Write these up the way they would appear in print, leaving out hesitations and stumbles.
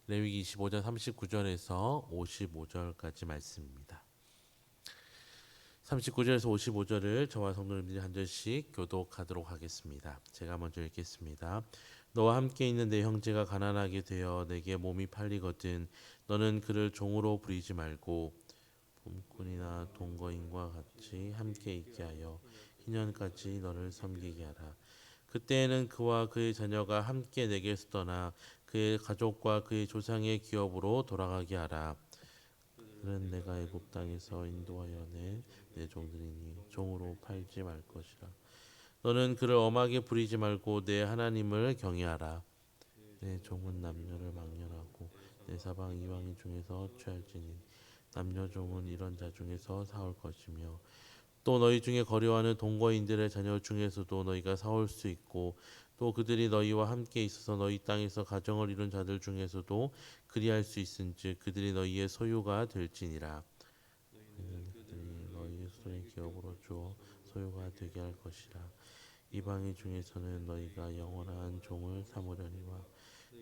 레위기 25장 39절에서 55절까지 말씀입니다. 39절에서 55절을 저와 성도님들이 한 절씩 교독하도록 하겠습니다. 제가 먼저 읽겠습니다. 너와 함께 있는 내 형제가 가난하게 되어 내게 몸이 팔리거든 너는 그를 종으로 부리지 말고 봄꾼이나 동거인과 같이 함께 있게 하여 희년까지 너를 섬기게 하라. 그때에는 그와 그의 자녀가 함께 내게서 떠나 그의 가족과 그의 조상의 기업으로 돌아가게 하라. 그는 내가 애굽 땅에서 인도하여 내 종들이니 종으로 팔지 말 것이라. 너는 그를 엄하게 부리지 말고 내 하나님을 경외하라. 내 종은 남녀를 망령하고 내 사방 이방인 중에서 취할지니 남녀 종은 이런 자 중에서 사올 것이며 또 너희 중에 거류하는 동거인들의 자녀 중에서도 너희가 사올 수 있고 또 그들이 너희와 함께 있어서 너희 땅에서 가정을 이룬 자들 중에서도 그리할 수 있은즉 그들이 너희의 소유가 될지니라. 그들이 너희의 손의 기업으로 주어 소유가 되게 할 것이라. 이방인 중에서는 너희가 영원한 종을 삼으려니와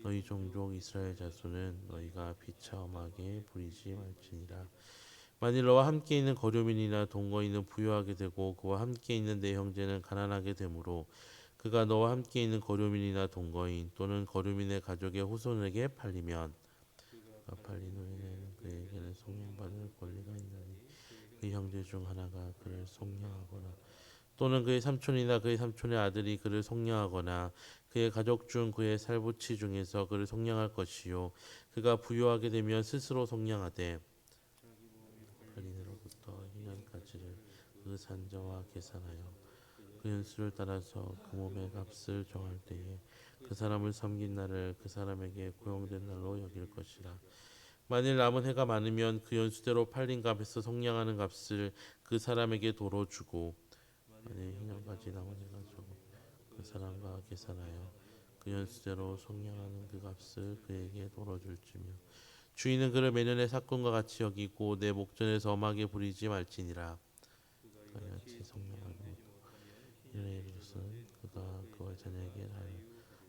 너희 종족 이스라엘 자손은 너희가 비참하게 부리지 말지니라. 만일 너와 함께 있는 거류민이나 동거인은 부유하게 되고 그와 함께 있는 내 형제는 가난하게 되므로 그가 너와 함께 있는 거류민이나 동거인 또는 거류민의 가족의 후손에게 팔리면 그가 팔린 후에는 그에게는 속량받을 권리가 있나니 그 형제 중 하나가 그를 속량하거나 또는 그의 삼촌이나 그의 삼촌의 아들이 그를 속량하거나 그의 가족 중 그의 살부치 중에서 그를 속량할 것이요 그가 부유하게 되면 스스로 속량하되 팔린으로부터 희년까지를 그 산저와 계산하여 그 연수를 따라서 그 몸의 값을 정할 때에 그 사람을 섬긴 날을 그 사람에게 고용된 날로 여길 것이라. 만일 남은 해가 많으면 그 연수대로 팔린 값에서 속량하는 값을 그 사람에게 도로 주고 만일 희년까지 남은 해가 적어 그 사람과 계산하여 그 연수대로 속량하는 그 값을 그에게 도로 줄지며 주인은 그를 매년의 사건과 같이 여기고 내 목전에서 엄하게 부리지 말지니라. 그가 이같이 속량하고 이르는 것은 그가 그와 자녀에게 하여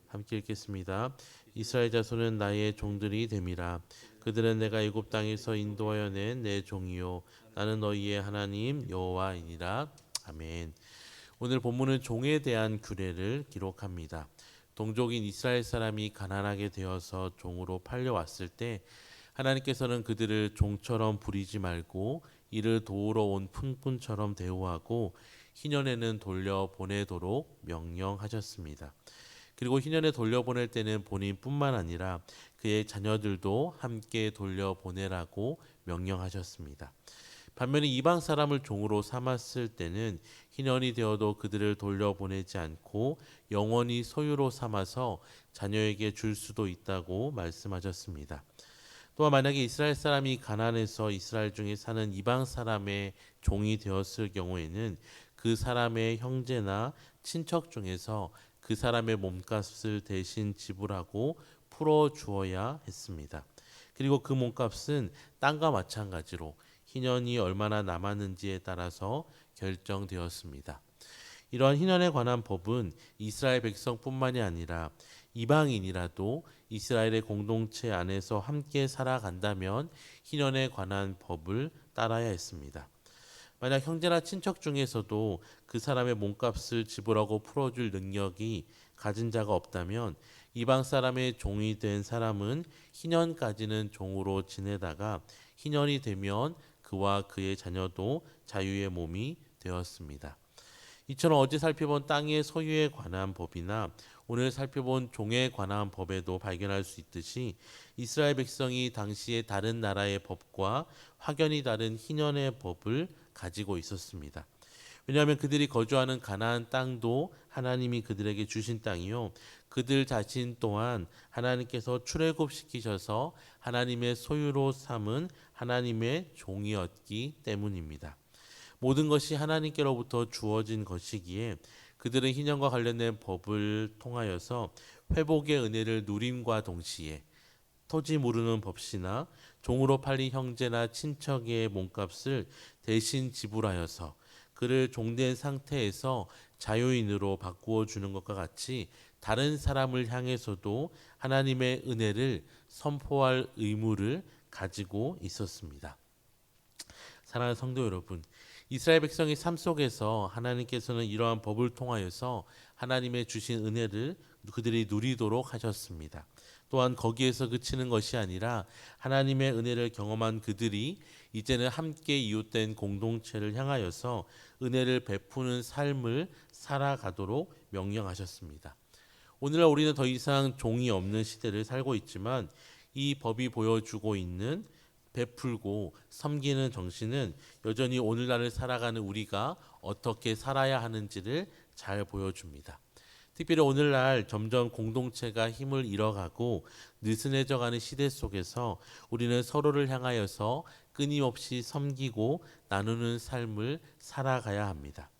함께 읽겠습니다. 이스라엘 자손은 나의 종들이 됨이라. 그들은 내가 애굽 땅에서 인도하여 낸 내 종이요 나는 너희의 하나님 여호와이니라. 아멘. 오늘 본문은 종에 대한 규례를 기록합니다. 동족인 이스라엘 사람이 가난하게 되어서 종으로 팔려왔을 때 하나님께서는 그들을 종처럼 부리지 말고 이를 도우러 온 품꾼처럼 대우하고 희년에는 돌려보내도록 명령하셨습니다. 그리고 희년에 돌려보낼 때는 본인뿐만 아니라 그의 자녀들도 함께 돌려보내라고 명령하셨습니다. 반면에 이방 사람을 종으로 삼았을 때는 희년이 되어도 그들을 돌려보내지 않고 영원히 소유로 삼아서 자녀에게 줄 수도 있다고 말씀하셨습니다. 또한 만약에 이스라엘 사람이 가난해서 이스라엘 중에 사는 이방 사람의 종이 되었을 경우에는 그 사람의 형제나 친척 중에서 그 사람의 몸값을 대신 지불하고 풀어 주어야 했습니다. 그리고 그 몸값은 땅과 마찬가지로 희년이 얼마나 남았는지에 따라서 결정되었습니다. 이러한 희년에 관한 법은 이스라엘 백성뿐만이 아니라 이방인이라도 이스라엘의 공동체 안에서 함께 살아간다면 희년에 관한 법을 따라야 했습니다. 만약 형제나 친척 중에서도 그 사람의 몸값을 지불하고 풀어줄 능력이 가진 자가 없다면 이방 사람의 종이 된 사람은 희년까지는 종으로 지내다가 희년이 되면 그와 그의 자녀도 자유의 몸이 되었습니다. 이처럼 어제 살펴본 땅의 소유에 관한 법이나 오늘 살펴본 종에 관한 법에도 발견할 수 있듯이 이스라엘 백성이 당시의 다른 나라의 법과 확연히 다른 희년의 법을 가지고 있었습니다. 왜냐하면 그들이 거주하는 가나안 땅도 하나님이 그들에게 주신 땅이요 그들 자신 또한 하나님께서 출애굽시키셔서 하나님의 소유로 삼은 하나님의 종이었기 때문입니다. 모든 것이 하나님께로부터 주어진 것이기에 그들은 희년과 관련된 법을 통하여서 회복의 은혜를 누림과 동시에 토지 모르는 법시나 종으로 팔린 형제나 친척의 몸값을 대신 지불하여서 그를 종된 상태에서 자유인으로 바꾸어 주는 것과 같이 다른 사람을 향해서도 하나님의 은혜를 선포할 의무를 가지고 있었습니다. 사랑하는 성도 여러분, 이스라엘 백성의 삶 속에서 하나님께서는 이러한 법을 통하여서 하나님의 주신 은혜를 그들이 누리도록 하셨습니다. 또한 거기에서 그치는 것이 아니라 하나님의 은혜를 경험한 그들이 이제는 함께 이웃된 공동체를 향하여서 은혜를 베푸는 삶을 살아가도록 명령하셨습니다. 오늘날 우리는 더 이상 종이 없는 시대를 살고 있지만 이 법이 보여주고 있는 베풀고 섬기는 정신은 여전히 오늘날을 살아가는 우리가 어떻게 살아야 하는지를 잘 보여줍니다. 특별히 오늘날 점점 공동체가 힘을 잃어가고 느슨해져가는 시대 속에서 우리는 서로를 향하여서 끊임없이 섬기고 나누는 삶을 살아가야 합니다.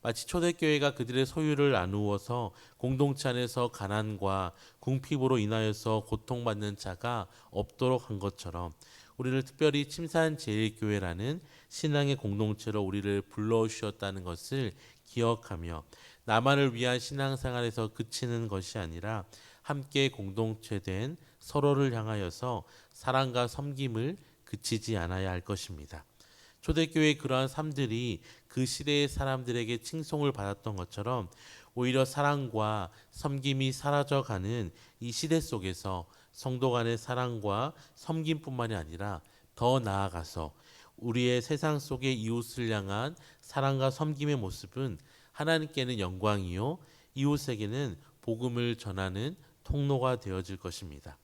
마치 초대교회가 그들의 소유를 나누어서 공동체 안에서 가난과 궁핍으로 인하여서 고통받는 자가 없도록 한 것처럼 우리를 특별히 침산제일교회라는 신앙의 공동체로 우리를 불러주셨다는 것을 기억하며 나만을 위한 신앙생활에서 그치는 것이 아니라 함께 공동체된 서로를 향하여서 사랑과 섬김을 그치지 않아야 할 것입니다. 초대교회의 그러한 삶들이 그 시대의 사람들에게 칭송을 받았던 것처럼 오히려 사랑과 섬김이 사라져가는 이 시대 속에서 성도 간의 사랑과 섬김뿐만이 아니라 더 나아가서 우리의 세상 속의 이웃을 향한 사랑과 섬김의 모습은 하나님께는 영광이요 이웃에게는 복음을 전하는 통로가 되어질 것입니다.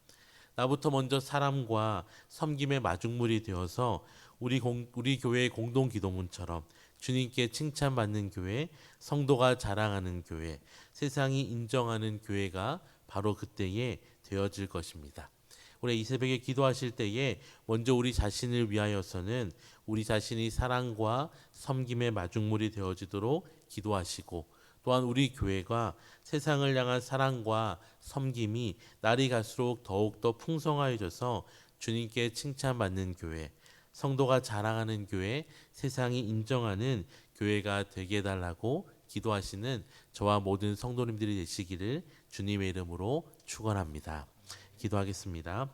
나부터 먼저 사람과 섬김의 마중물이 되어서 우리 교회의 공동 기도문처럼 주님께 칭찬받는 교회, 성도가 자랑하는 교회, 세상이 인정하는 교회가 바로 그때에 되어질 것입니다. 우리 이 새벽에 기도하실 때에 먼저 우리 자신을 위하여서는 우리 자신이 사랑과 섬김의 마중물이 되어지도록 기도하시고 또한 우리 교회가 세상을 향한 사랑과 섬김이 날이 갈수록 더욱더 풍성하여져서 주님께 칭찬받는 교회, 성도가 자랑하는 교회, 세상이 인정하는 교회가 되게 해달라고 기도하시는 저와 모든 성도님들이 되시기를 주님의 이름으로 축원합니다. 기도하겠습니다.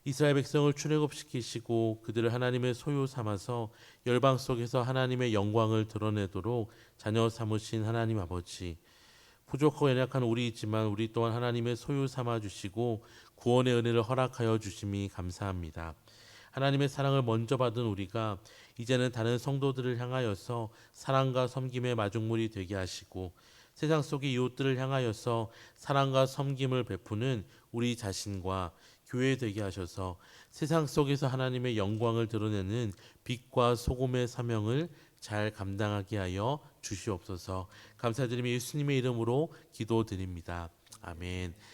이스라엘 백성을 출애굽시키시고 그들을 하나님의 소유 삼아서 열방 속에서 하나님의 영광을 드러내도록 자녀 삼으신 하나님 아버지, 부족하고 연약한 우리이지만 우리 또한 하나님의 소유 삼아 주시고 구원의 은혜를 허락하여 주심이 감사합니다. 하나님의 사랑을 먼저 받은 우리가 이제는 다른 성도들을 향하여서 사랑과 섬김의 마중물이 되게 하시고 세상 속의 이웃들을 향하여서 사랑과 섬김을 베푸는 우리 자신과 교회 되게 하셔서 세상 속에서 하나님의 영광을 드러내는 빛과 소금의 사명을 잘 감당하게 하여 주시옵소서. 감사드리며 예수님의 이름으로 기도드립니다. 아멘.